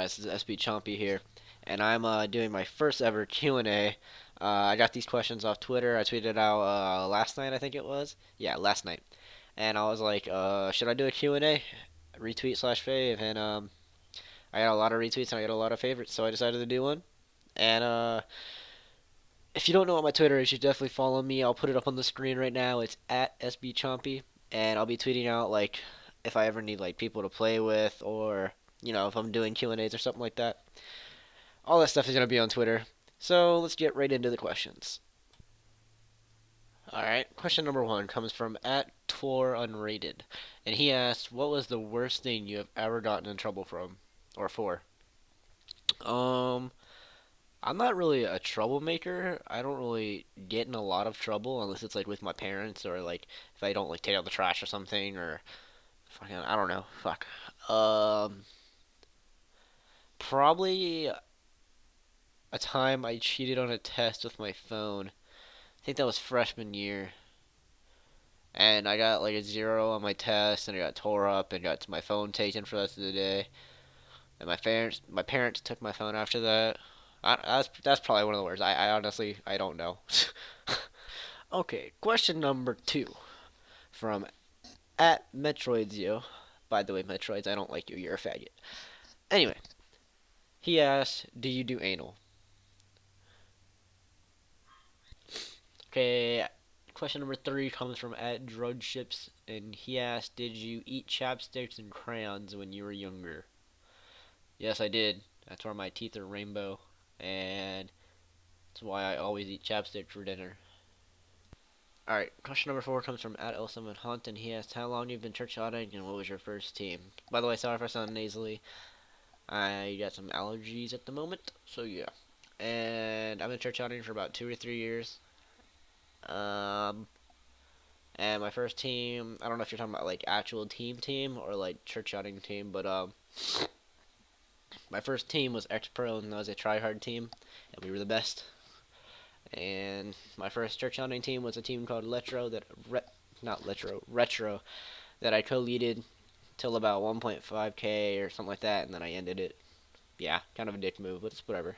guys? This is SB Chompy here, and I'm doing my first ever Q&A. I got these questions off Twitter. I tweeted out last night, I think it was. Yeah, last night. And I was like, should I do a Q&A? Retweet slash fave, and I got a lot of retweets and I got a lot of favorites, so I decided to do one. And if you don't know what my Twitter is, you should definitely follow me. I'll put it up on the screen right now. It's at SB Chompy, and I'll be tweeting out like if I ever need like people to play with or if I'm doing Q&As or something like that. All that stuff is going to be on Twitter. So let's get right into the questions. Alright, question number one comes from at Tor Unrated. And he asked, what was the worst thing you have ever gotten in trouble from or for? Um, I'm not really a troublemaker. I don't really get in a lot of trouble unless it's like with my parents or like if I don't like take out the trash or something or fucking I don't know. Fuck. Um, Probably a time I cheated on a test with my phone. I think that was freshman year. And I got like a 0 on my test, and I got tore up, and got my phone taken for the rest of the day. And my parents took my phone after that. That's probably one of the worst. I honestly I don't know. Okay, question number two from at Metroidzio. By the way, Metroids, I don't like you. You're a faggot. Anyway, he asked, "Do you do anal?" Okay, question number three comes from at Drug Ships, and he asked, "Did you eat chapsticks and crayons when you were younger?" Yes, I did. That's why my teeth are rainbow, and that's why I always eat chapstick for dinner. Alright, question number four comes from at L7 Hunt, and he asked how long you've been church auditing and what was your first team. By the way, sorry if I sound nasally. I got some allergies at the moment, so yeah. And I've been church auditing for about 2 or 3 years. Um, and my first team, I don't know if you're talking about like actual team or like church outing team, but my first team was X Pro, and that was a try hard team, and we were the best. And my first church outing team was a team called not Retro that I co-leaded till about 1.5k or something like that, and then I ended it. Yeah, kind of a dick move, but it's whatever.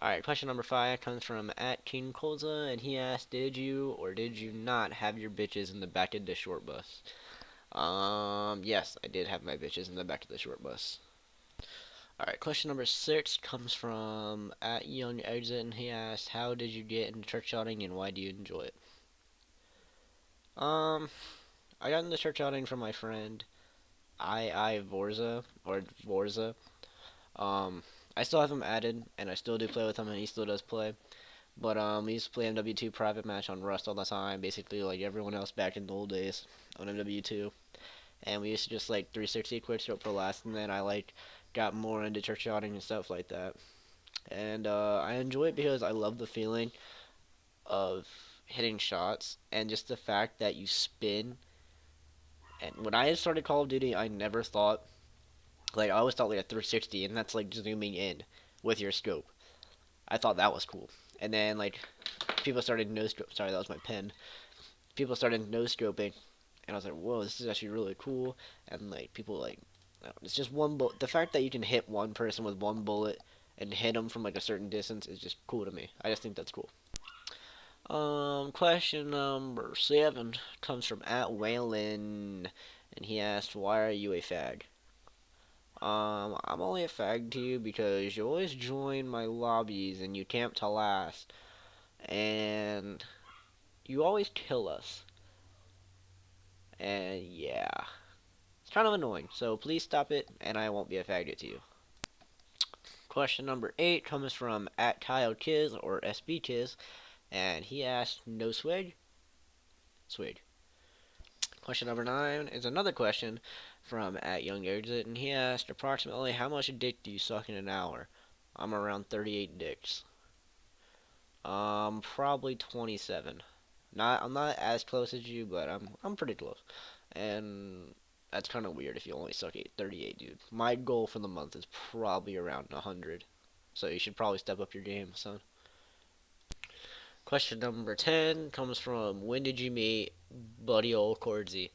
Alright, question number five comes from at King Colza, and he asked, did you or did you not have your bitches in the back of the short bus? Yes, I did have my bitches in the back of the short bus. Alright, question number six comes from at Young Exit, and he asked, how did you get into church outing and why do you enjoy it? Um, I got into church outing from my friend I Vorza or Vorza. Um, I still have him added, and I still do play with him, and he still does play. But we used to play MW2 private match on Rust all the time, basically like everyone else back in the old days on MW2. And we used to just like 360 quick scope for last, and then I like got more into church outing and stuff like that. And I enjoy it because I love the feeling of hitting shots and just the fact that you spin. And when I started Call of Duty, I never thought like I always thought like a 360, and that's like zooming in with your scope. I thought that was cool. And then like people started no scope. Sorry, that was my pen. People started no scoping, and I was like, whoa, this is actually really cool. And like people like, it's just one bullet. The fact that you can hit one person with one bullet and hit them from like a certain distance is just cool to me. I just think that's cool. Question number seven comes from at Waylon, and he asked, "Why are you a fag?" I'm only a fag to you because you always join my lobbies and you camp to last, and you always kill us. And yeah, it's kind of annoying. So please stop it, and I won't be a faggot to you. Question number eight comes from at Kyle Kiz or SB Kiz, and he asked, "No swig?" Swig. Question number nine is another question from at Young Exit, and he asked approximately how much dick do you suck in an hour? I'm around 38 dicks. Probably 27. I'm not as close as you, but I'm pretty close. And that's kind of weird if you only suck 38, dude. My goal for the month is probably around 100. So you should probably step up your game, son. Question number 10 comes from when did you meet Buddy Old Cordsy?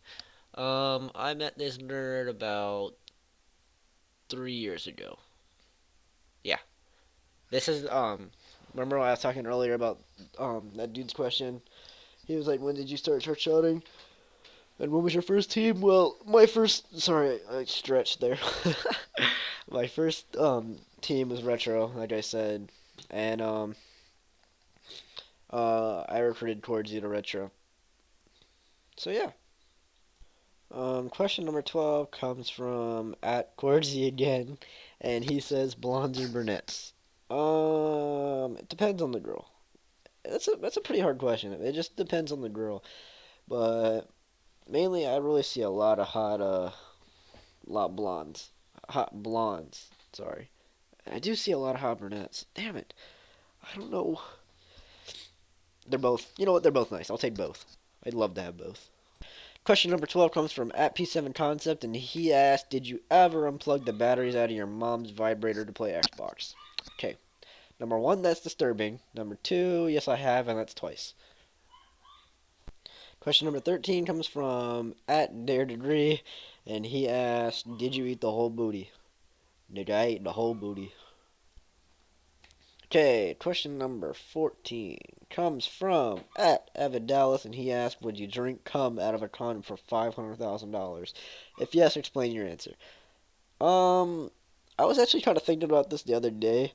I met this nerd about 3 years ago. This is remember when I was talking earlier about that dude's question? He was like, when did you start shouting? And when was your first team? Well, my first, sorry, I stretched there. My first team was retro, like I said, and I recruited towards you to retro. So yeah. Question number 12 comes from at Cordsy again, and he says blondes or brunettes. It depends on the girl. That's a pretty hard question. It just depends on the girl, but mainly I really see a lot of lot blondes, hot blondes. Sorry, I do see a lot of hot brunettes. Damn it, I don't know. They're both. You know what? They're both nice. I'll take both. I'd love to have both. Question number 12 comes from at P7 Concept, and he asked, did you ever unplug the batteries out of your mom's vibrator to play Xbox? Okay. Number 1, that's disturbing. Number 2, yes, I have, and that's twice. Question number 13 comes from at Dare Degree, and he asked, did you eat the whole booty? Nigga, I ate the whole booty. Okay, question number 14 comes from at Evan Dallas, and he asked, would you drink cum out of a condom for $500,000? If yes, explain your answer. I was actually kind of thinking about this the other day,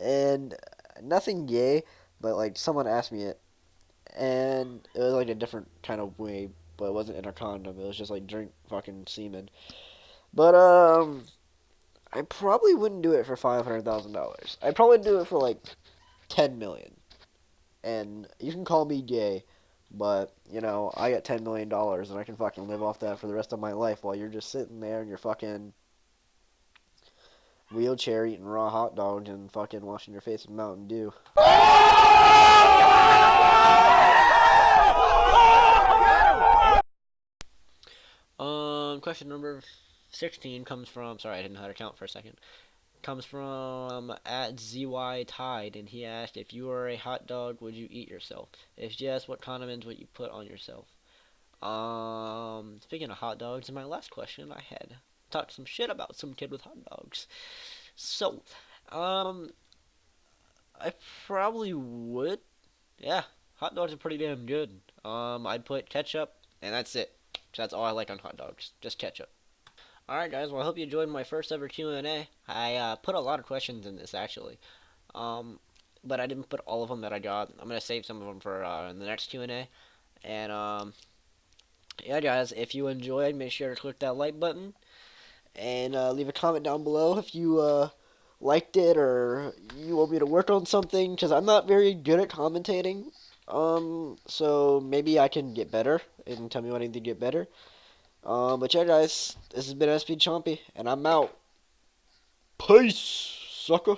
and nothing gay, but like someone asked me it, and it was like a different kind of way, but it wasn't in a condom. It was just like drink fucking semen. But I probably wouldn't do it for $500,000. I'd probably do it for like 10 million. And you can call me gay, but you know I got $10 million and I can fucking live off that for the rest of my life while you're just sitting there in your fucking wheelchair eating raw hot dogs and fucking washing your face with Mountain Dew. Question number 16 comes from. Sorry, I didn't know how to count for a second. Comes from at ZY Tide, and he asked, if you were a hot dog, would you eat yourself? If yes, what condiments would you put on yourself? Speaking of hot dogs, in my last question, I had talked some shit about some kid with hot dogs. So, um, I probably would. Yeah, hot dogs are pretty damn good. I'd put ketchup, and that's it. That's all I like on hot dogs, just ketchup. Alright guys, well I hope you enjoyed my first ever Q&A. I put a lot of questions in this actually. Um, but I didn't put all of them that I got. I'm going to save some of them for the next Q&A. And yeah guys, if you enjoyed, make sure to click that like button. And leave a comment down below if you liked it or you want me to work on something. Because I'm not very good at commentating. So maybe I can get better and tell me what I need to get better. But yeah, guys, this has been SP Chompy, and I'm out. Peace, sucker.